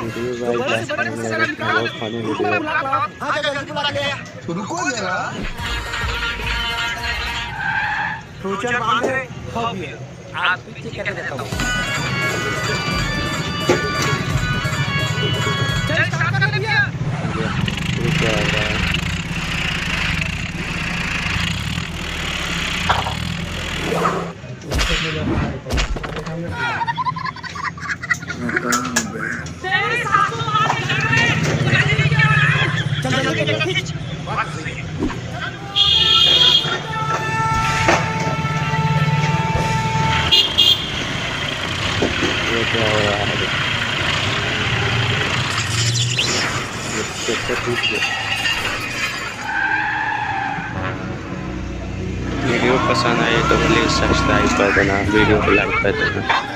Thank you भाई, बहुत funny video है। रुको जरा, फ्यूचर बांध है, आप पीछे कर देता हूँ। चल स्टार्ट कर दिया। ये क्या हो रहा है? ये क्या हो रहा है? वीडियो पसंद आए तो प्लीज़ सब्सक्राइब कर देना, वीडियो को लाइक कर देना।